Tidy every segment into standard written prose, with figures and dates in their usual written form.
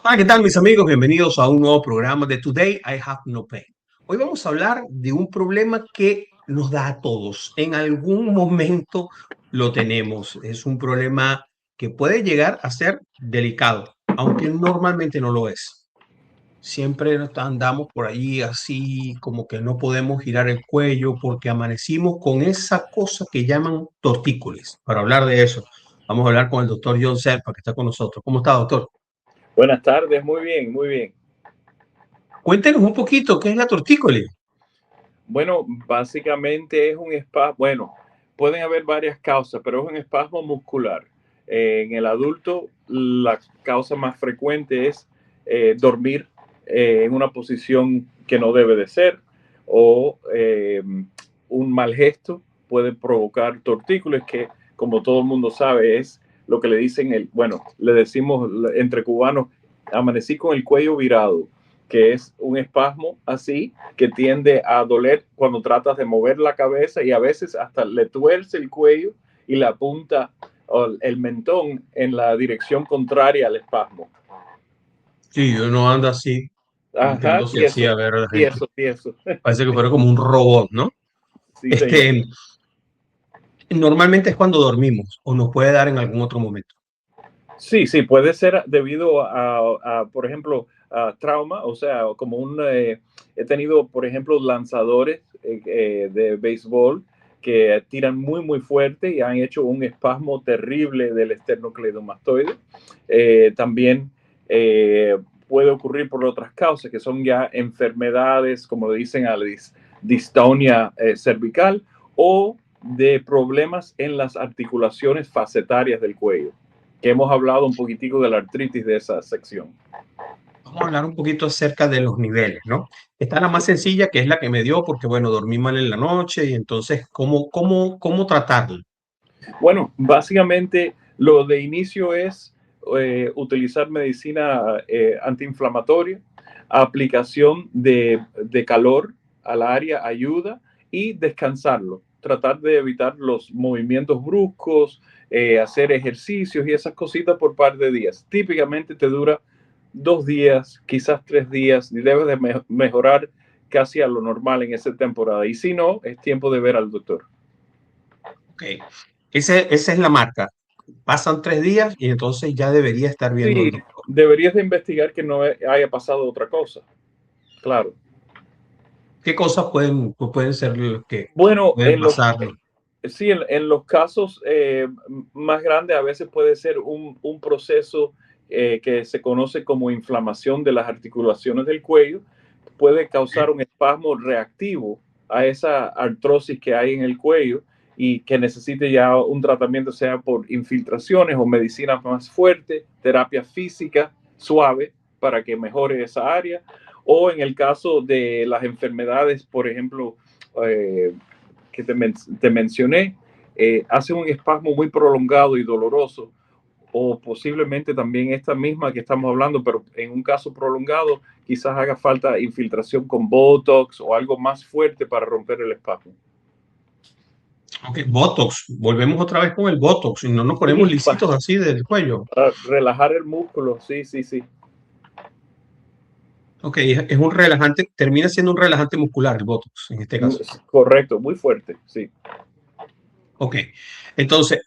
Hola, ¿qué tal mis amigos? Bienvenidos a un nuevo programa de Today I Have No Pain. Hoy vamos a hablar de un problema que nos da a todos. En algún momento lo tenemos. Es un problema que puede llegar a ser delicado, aunque normalmente no lo es. Siempre andamos por allí así como que no podemos girar el cuello porque amanecimos con esa cosa que llaman tortícolis. Para hablar de eso, vamos a hablar con el doctor John Serpa, que está con nosotros. ¿Cómo está, doctor? Buenas tardes, muy bien, muy bien. Cuéntenos un poquito, ¿qué es la tortícolis? Bueno, básicamente es un espasmo, bueno, pueden haber varias causas, pero es un espasmo muscular. En el adulto, la causa más frecuente es dormir en una posición que no debe de ser o un mal gesto puede provocar tortícolis, que como todo el mundo sabe es lo que le dicen, bueno, le decimos entre cubanos, amanecí con el cuello virado, que es un espasmo así que tiende a doler cuando tratas de mover la cabeza y a veces hasta le tuerce el cuello y la punta o el mentón en la dirección contraria al espasmo. Sí, uno anda así, Ajá, volteándose así a ver a la gente. tieso. Parece que fuera como un robot, ¿no? Sí, señor. Este, normalmente es cuando dormimos o nos puede dar en algún otro momento. Sí, sí, puede ser debido por ejemplo, a trauma, o sea, he tenido, por ejemplo, lanzadores de béisbol que tiran muy, muy fuerte y han hecho un espasmo terrible del esternocleidomastoide. También eh, puede ocurrir por otras causas, que son ya enfermedades, como le dicen a la distonia cervical, o de problemas en las articulaciones facetarias del cuello, que hemos hablado un poquitico de la artritis de esa sección. Vamos a hablar un poquito acerca de los niveles, ¿no? Está la más sencilla, que es la que me dio porque, bueno, dormí mal en la noche y entonces, ¿cómo tratarlo? Bueno, básicamente lo de inicio es utilizar medicina antiinflamatoria, aplicación de calor al área ayuda y descansarlo. Tratar de evitar los movimientos bruscos, hacer ejercicios y esas cositas por par de días. Típicamente te dura 2 días, quizás 3 días, y debes de mejorar casi a lo normal en esa temporada. Y si no, es tiempo de ver al doctor. Ok, esa es la marca. Pasan 3 días y entonces ya debería estar viendo al Sí, doctor. deberías de investigar que no haya pasado otra cosa. Claro. ¿Qué cosas pueden ser los que Bueno, pueden pasar? sí, en los casos más grandes a veces puede ser un proceso que se conoce como inflamación de las articulaciones del cuello. Puede causar un espasmo reactivo a esa artrosis que hay en el cuello y que necesite ya un tratamiento, sea por infiltraciones o medicinas más fuertes, terapia física suave para que mejore esa área. O en el caso de las enfermedades, por ejemplo, eh, que te mencioné, hace un espasmo muy prolongado y doloroso, o posiblemente también esta misma que estamos hablando, pero en un caso prolongado, quizás haga falta infiltración con Botox o algo más fuerte para romper el espasmo. Ok, Botox, volvemos otra vez con el Botox y no nos ponemos Sí, lisitos así del cuello. para relajar el músculo, sí, sí, sí. Ok, es un relajante, termina siendo un relajante muscular el Botox en este caso. Correcto, muy fuerte, sí. Ok, entonces,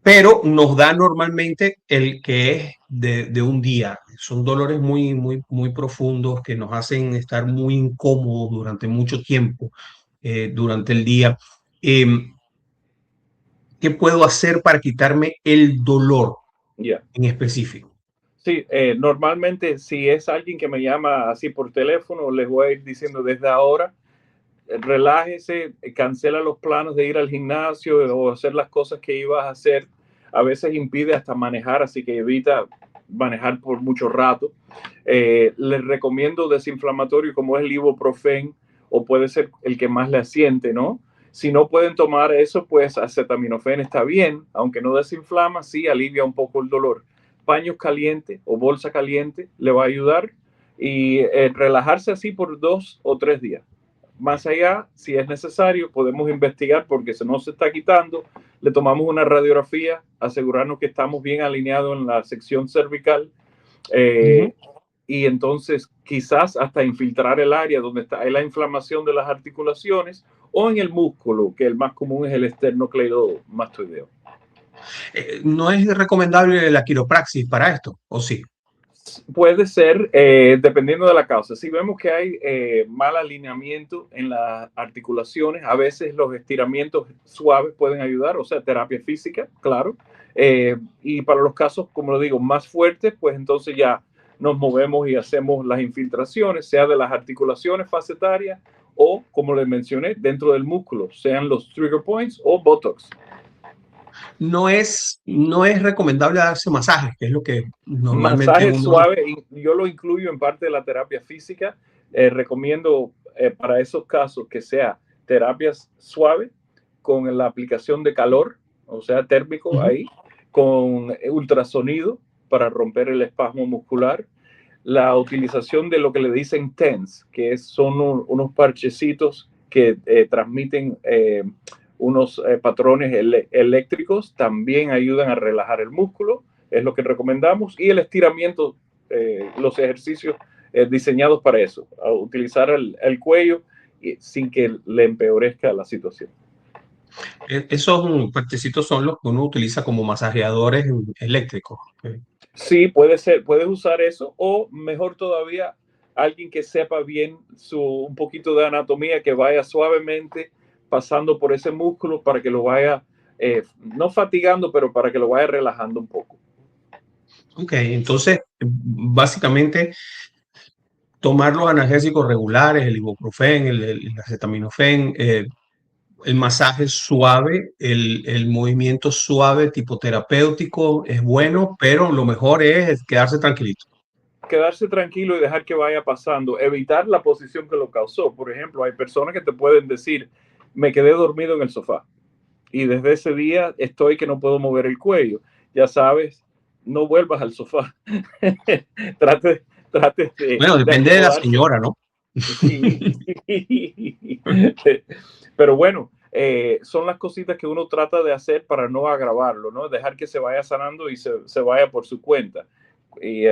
pero nos da normalmente el que es de un día. Son dolores muy profundos que nos hacen estar muy incómodos durante mucho tiempo, durante el día. Em, ¿Qué puedo hacer para quitarme el dolor Ya. Yeah. en específico? Sí, normalmente si es alguien que me llama así por teléfono, les voy a ir diciendo desde ahora, relájese, cancela los planos de ir al gimnasio o hacer las cosas que ibas a hacer. A veces impide hasta manejar, así que evita manejar por mucho rato. Les recomiendo desinflamatorio como es el ibuprofen o puede ser el que más le asiente, ¿no? Si no pueden tomar eso, pues acetaminofén está bien, aunque no desinflama, sí alivia un poco el dolor. Paños calientes o bolsa caliente le va a ayudar y relajarse así por 2 o 3 días. Más allá, si es necesario, podemos investigar porque si no se está quitando, le tomamos una radiografía, asegurarnos que estamos bien alineados en la sección cervical Ujú. Y entonces quizás hasta infiltrar el área donde está la inflamación de las articulaciones o en el músculo, que el más común es el esternocleidomastoideo. ¿No es recomendable la quiropraxis para esto? ¿O sí? Puede ser, dependiendo de la causa. Si vemos que hay mal alineamiento en las articulaciones, a veces los estiramientos suaves pueden ayudar, o sea, terapia física, claro. Y para los casos, como lo digo, más fuertes, pues entonces ya nos movemos y hacemos las infiltraciones, sea de las articulaciones facetarias o, como les mencioné, dentro del músculo, sean los trigger points o Botox. No es recomendable darse masajes, que es lo que normalmente Masaje uno... suave, yo lo incluyo en parte de la terapia física. Recomiendo para esos casos que sea terapias suaves con la aplicación de calor, o sea, térmico Ujú. ahí, con ultrasonido para romper el espasmo muscular, la utilización de lo que le dicen TENS, que son unos parchecitos que transmiten unos patrones eléctricos, también ayudan a relajar el músculo, es lo que recomendamos, y el estiramiento, los ejercicios diseñados para eso, a utilizar el cuello sin que le empeorezca la situación. Esos partecitos son los que uno utiliza como masajeadores eléctricos. Ok. Sí, puede ser, puedes usar eso o mejor todavía, alguien que sepa bien un poquito de anatomía, que vaya suavemente pasando por ese músculo para que lo vaya, no fatigando, pero para que lo vaya relajando un poco. Ok, entonces, básicamente, tomar los analgésicos regulares, el ibuprofén, el acetaminofén, el masaje suave, el movimiento suave tipo terapéutico es bueno, pero lo mejor es quedarse tranquilito. Quedarse tranquilo y dejar que vaya pasando, evitar la posición que lo causó. Por ejemplo, hay personas que te pueden decir, me quedé dormido en el sofá y desde ese día estoy que no puedo mover el cuello. Ya sabes, no vuelvas al sofá. trate, trate Bueno, de depende de la acomodarse. señora, ¿no? Sí. Pero bueno, son las cositas que uno trata de hacer para no agravarlo, ¿no? Dejar que se vaya sanando y se vaya por su cuenta. Y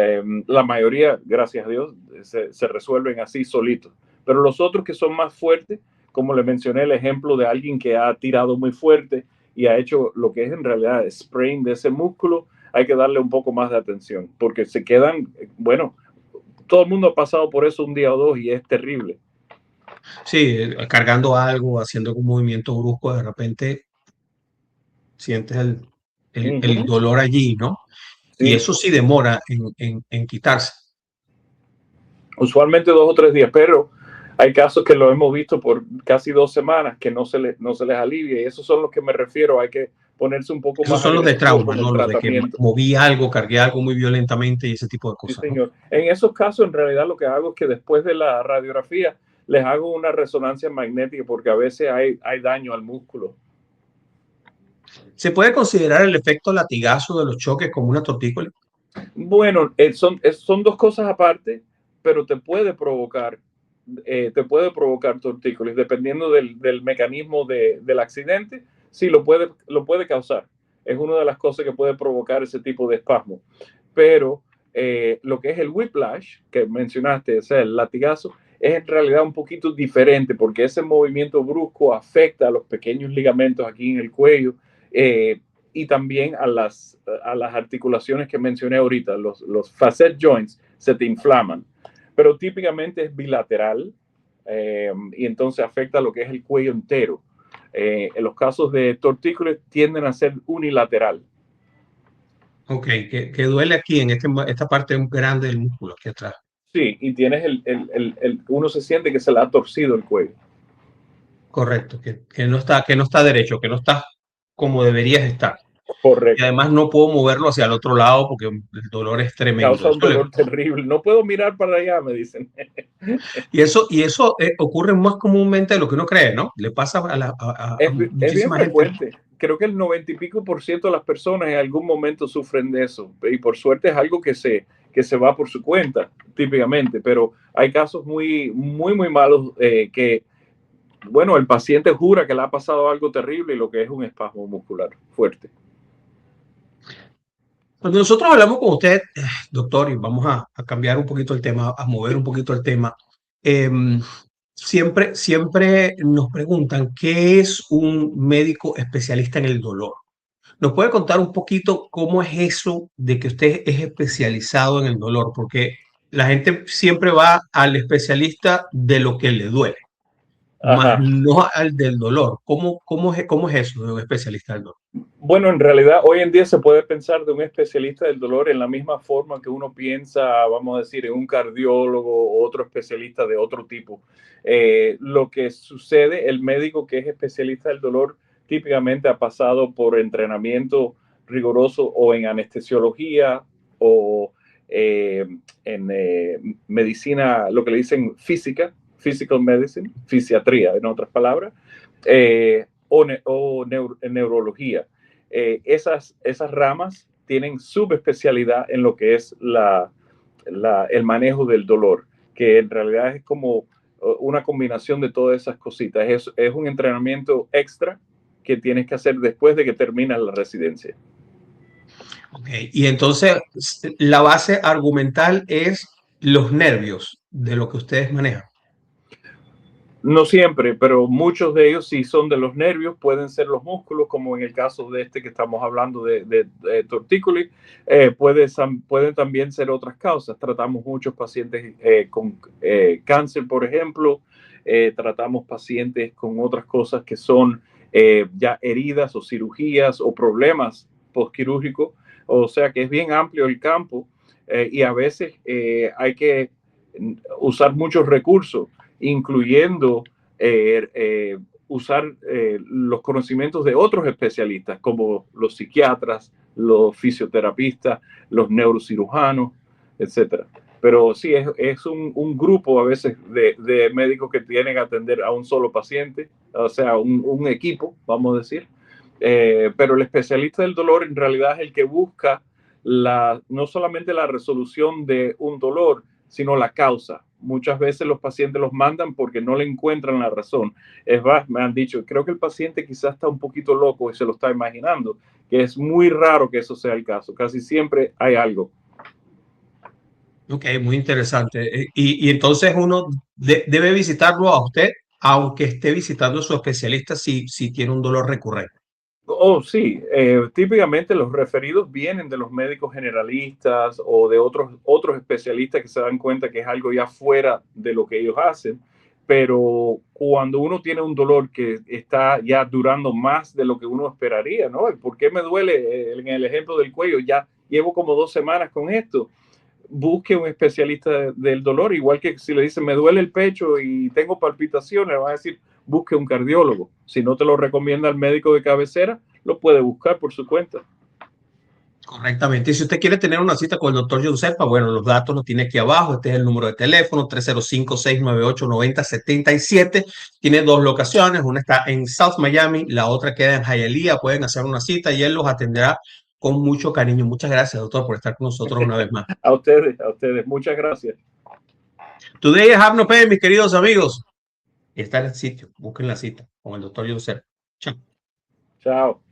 la mayoría, gracias a Dios, se resuelven así solitos. Pero los otros que son más fuertes, como le mencioné el ejemplo de alguien que ha tirado muy fuerte y ha hecho lo que es en realidad sprain de ese músculo, hay que darle un poco más de atención, porque se quedan, bueno, todo el mundo ha pasado por eso un día o dos y es terrible. Sí, cargando algo, haciendo un movimiento brusco, de repente sientes el Ujú. dolor allí, ¿no? Y Sí, eso sí demora en quitarse. usualmente 2 o 3 días, pero hay casos que lo hemos visto por casi 2 semanas que no se les alivia y esos son los que me refiero. Hay que ponerse un poco Esos más son los de agresivo trauma, con el ¿no? Los de que tratamiento. moví algo, cargué algo muy violentamente y ese tipo de Sí, cosas, ¿no? señor. En esos casos, en realidad, lo que hago es que después de la radiografía les hago una resonancia magnética porque a veces hay daño al músculo. ¿Se puede considerar el efecto latigazo de los choques como una tortícolis? Bueno, son dos cosas aparte, pero te puede provocar tortícolis, dependiendo del mecanismo del accidente, sí lo puede causar. Es una de las cosas que puede provocar ese tipo de espasmo. Pero lo que es el whiplash, que mencionaste, o sea, el latigazo, es en realidad un poquito diferente porque ese movimiento brusco afecta a los pequeños ligamentos aquí en el cuello. Y también a las articulaciones que mencioné ahorita, los facet joints se te inflaman, pero típicamente es bilateral y entonces afecta lo que es el cuello entero. En los casos de tortícolis tienden a ser unilateral. Ok, que duele aquí en esta parte grande del músculo, aquí atrás. Sí, y tienes uno se siente que se le ha torcido el cuello. Correcto, que no está derecho, que no está como deberías estar. Y Correcto. además no puedo moverlo hacia el otro lado porque el dolor es tremendo. Causa un dolor terrible. No puedo mirar para allá, me dicen. Y eso ocurre más comúnmente de lo que uno cree, ¿no? Le pasa a Es bien muchísima gente. frecuente. Creo que el 90 y pico % de las personas en algún momento sufren de eso. Y por suerte es algo que se va por su cuenta, típicamente. Pero hay casos muy, muy, muy malos que, bueno, el paciente jura que le ha pasado algo terrible y lo que es un espasmo muscular fuerte. Cuando nosotros hablamos con usted, doctor, y vamos a cambiar un poquito el tema, a mover un poquito el tema, em, siempre nos preguntan qué es un médico especialista en el dolor. ¿Nos puede contar un poquito cómo es eso de que usted es especializado en el dolor? Porque la gente siempre va al especialista de lo que le duele, más Ajá. no al del dolor. ¿Cómo es eso de un especialista del dolor? Bueno, en realidad hoy en día se puede pensar de un especialista del dolor en la misma forma que uno piensa, vamos a decir, en un cardiólogo o otro especialista de otro tipo. Lo que sucede, el médico que es especialista del dolor típicamente ha pasado por entrenamiento riguroso o en anestesiología o en medicina, lo que le dicen física, physical medicine, fisiatría, en otras palabras. Neurología. Esas ramas tienen subespecialidad en lo que es el manejo del dolor, que en realidad es como una combinación de todas esas cositas. Es un entrenamiento extra que tienes que hacer después de que terminas la residencia. Okay. Y entonces la base argumental es los nervios de lo que ustedes manejan. No siempre, pero muchos de ellos, si son de los nervios, pueden ser los músculos, como en el caso de este que estamos hablando de tortícolis. Pueden también ser otras causas. Tratamos muchos pacientes con cáncer, por ejemplo. Tratamos pacientes con otras cosas que son ya heridas o cirugías o problemas postquirúrgicos. O sea que es bien amplio el campo y a veces hay que usar muchos recursos incluyendo usar los conocimientos de otros especialistas, como los psiquiatras, los fisioterapistas, los neurocirujanos, etcétera. Pero sí, es un grupo a veces de médicos que tienen que atender a un solo paciente, o sea, un equipo, vamos a decir. Pero el especialista del dolor en realidad es el que busca no solamente la resolución de un dolor, sino la causa. Muchas veces los pacientes los mandan porque no le encuentran la razón. Es más, me han dicho, creo que el paciente quizás está un poquito loco y se lo está imaginando, que es muy raro que eso sea el caso. Casi siempre hay algo. Ok, muy interesante. Y entonces uno debe visitarlo a usted, aunque esté visitando a su especialista si tiene un dolor recurrente. Oh, sí, típicamente los referidos vienen de los médicos generalistas o de otros especialistas que se dan cuenta que es algo ya fuera de lo que ellos hacen, pero cuando uno tiene un dolor que está ya durando más de lo que uno esperaría, ¿no? ¿Por qué me duele? En el ejemplo del cuello, ya llevo como 2 semanas con esto. Busque un especialista del dolor, igual que si le dicen me duele el pecho y tengo palpitaciones, va a decir busque un cardiólogo. Si no te lo recomienda el médico de cabecera, lo puede buscar por su cuenta. Correctamente. Y si usted quiere tener una cita con el doctor John Serpa, bueno, los datos los tiene aquí abajo. Este es el número de teléfono, 305-698-9077. Tiene dos locaciones, una está en South Miami, la otra queda en Hialeah. Pueden hacer una cita y él los atenderá con mucho cariño. Muchas gracias, doctor, por estar con nosotros una vez más. A ustedes, muchas gracias. Today I have no pain, mis queridos amigos. Y está en el sitio, busquen la cita con el doctor John Serpa. Chao. Chao.